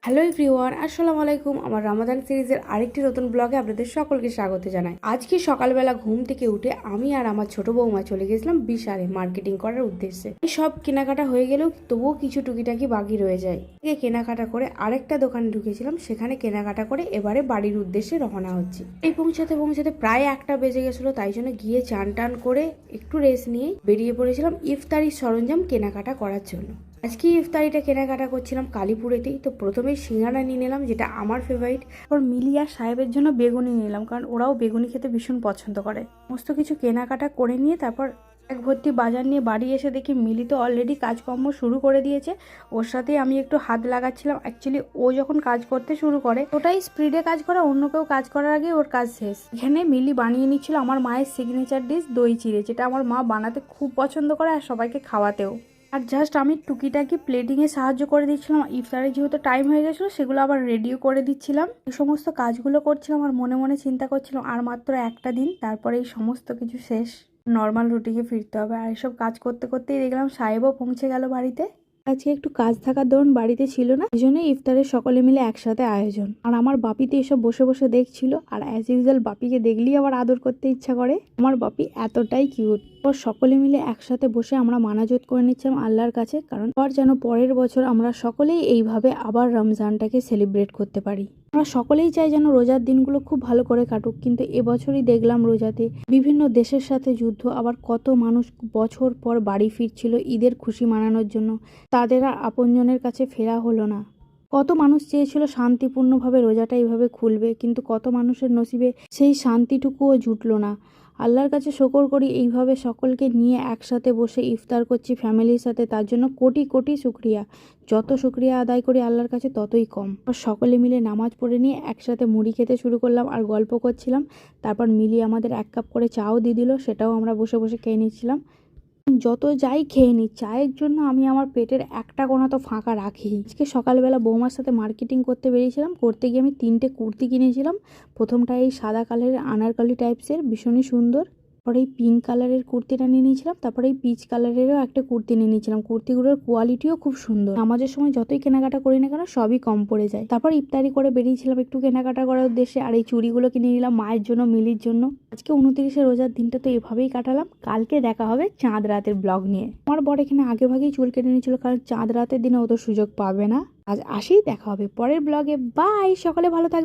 Hello everyone, আসসালামু আলাইকুম। আমার রামাদান সিরিজের আরেকটি নতুন ব্লগে আপনাদের সকলকে স্বাগত জানাই। আজকে সকালবেলা ঘুম থেকে উঠে আমি আর আমার ছোট বৌমা চলে গেছিলাম বিশালে মার্কেটিং করার উদ্দেশ্যে। সব কেনাকাটা হয়ে গেলেও তবুও কিছু টুকিটাকি বাকি রয়ে যায়। কেনাকাটা করে আরেকটা দোকানে ঢুকেছিলাম, সেখানে কেনাকাটা করে এবারে বাড়ির উদ্দেশ্যে রওনা হচ্ছি। এই পৌঁছাতে পৌঁছাতে প্রায় 1টা বেজে গেছিলো, তাই জন্য গিয়ে চান টান করে একটু রেস্ট নিয়ে বেরিয়ে পড়েছিলাম ইফতারির সরঞ্জাম কেনাকাটা করার জন্য। আজকে ইফতারিটা কেনাকাটা করছিলাম কালীপুরেতেই। তো প্রথমেই সিঙ্গারা নিয়ে নিলাম, যেটা আমার ফেভারিট। ওর মিলি আর সাহেবের জন্য বেগুনি নিলাম, কারণ ওরাও বেগুনি খেতে ভীষণ পছন্দ করে। সমস্ত কিছু কেনাকাটা করে নিয়ে তারপর এক ভর্তি বাজার নিয়ে বাড়ি এসে দেখি মিলি তো অলরেডি কাজকর্ম শুরু করে দিয়েছে। ওর সাথে আমি একটু হাত লাগাচ্ছিলাম। অ্যাকচুয়ালি ও যখন কাজ করতে শুরু করে ওটাই স্পিডে কাজ করে, অন্য কেউ কাজ করার আগে ওর কাজ শেষ। এখানে মিলি বানিয়ে নিচ্ছিল আমার মায়ের সিগনেচার ডিশ দই চিড়ে, যেটা আমার মা বানাতে খুব পছন্দ করে আর সবাইকে খাওয়াতেও। আর জাস্ট আমি টুকিটাকি প্লেটিংয়ে সাহায্য করে দিচ্ছিলাম। ইফতারে যেহেতু টাইম হয়ে গেছিলো, সেগুলো আবার রেডিও করে দিচ্ছিলাম। এই সমস্ত কাজগুলো করছিলাম আর মনে মনে চিন্তা করছিলাম আর মাত্র একটা দিন, তারপরে এই সমস্ত কিছু শেষ, নর্মাল রুটিনে ফিরতে হবে। আর এসব কাজ করতে করতেই দেখলাম সাহেবও পৌঁছে গেল বাড়িতে। আজকে একটু কাজ থাকার দরুন বাড়িতে ছিল না, এই জন্য ইফতারের সকলে মিলে একসাথে আয়োজন। আর আমার বাপিতে এসব বসে বসে দেখছিল, আর অ্যাজ ইউজুয়াল বাপিকে দেখলেই আবার আদর করতে ইচ্ছা করে। আমার বাপি এতটাই কিউট। সকলে মিলে একসাথে বসে আমরা মানাজত করে নিচ্ছিলাম আল্লাহর কাছে, কারণ আর যেন পরের বছর আমরা সকলেই এইভাবে আবার রমজানটাকে সেলিব্রেট করতে পারি। আমরা সকলেই চাই যেন রোজার দিনগুলো খুব ভালো করে কাটুক, কিন্তু এবছরই দেখলাম রোজাতে বিভিন্ন দেশের সাথে যুদ্ধ, আবার কত মানুষ বছর পর বাড়ি ফিরছিল ঈদের খুশি মানানোর জন্য, তাদের আর আপনজনের কাছে ফেরা হলো না। কত মানুষ চেয়েছিল শান্তিপূর্ণভাবে রোজাটা এইভাবে খুলবে, কিন্তু কত মানুষের নসিবে সেই শান্তিটুকুও জুটলো না। আল্লাহর কাছে শকর করি এইভাবে সকলকে নিয়ে একসাথে বসে ইফতার করছি ফ্যামিলির সাথে, তার জন্য কোটি কোটি শুকরিয়া। যত শুকরিয়া আদায় করি আল্লাহর কাছে ততই কম। সকলে মিলে নামাজ পড়ে নিয়ে একসাথে মুড়ি খেতে শুরু করলাম আর গল্প করছিলাম। তারপর মিলি আমাদের 1 কাপ করে চাও দিয়ে দিল, সেটাও আমরা বসে বসে খেয়ে নিচ্ছিলাম। যত যাই খেয়ে নিই, চায়ের জন্য আমি আমার পেটের একটা কোণা তো ফাঁকা রাখি। আজকে সকালবেলা বৌমার সাথে মার্কেটিং করতে বেরিয়েছিলাম। করতে গিয়ে আমি 3টে কুর্তি কিনেছিলাম। প্রথমটা এই সাদা কালারের আনারকলি টাইপসের, ভীষণই সুন্দর। তারপরে এই পিঙ্ক কালারের কুর্তিটা নিয়ে নিয়েছিলাম। তারপরে এই পিচ কালারেরও একটা কুর্তি নিয়ে নিয়েছিলাম। কুর্তিগুলোর কোয়ালিটিও খুব সুন্দর। নামাজের সময় যতই কেনাকাটা করি না কেন সবই কম পড়ে যায়। তারপর ইফতারি করে বেরিয়েছিলাম একটু কেনাকাটা করার উদ্দেশ্যে। আর এই চুড়িগুলো কিনে নিলাম মায়ের জন্য, মিলির জন্য। আজকে 29 রোজার দিনটা তো এভাবেই কাটালাম। কালকে দেখা হবে চাঁদ রাতের ব্লগ নিয়ে। আমার বর এখানে আগে ভাগেই চুল কেটে নিয়েছিল, কারণ চাঁদ রাতের দিনে ও তো সুযোগ পাবে না। আজ আসেই দেখা হবে পরের ব্লগে। বাই, সকালে ভালো থাকবে।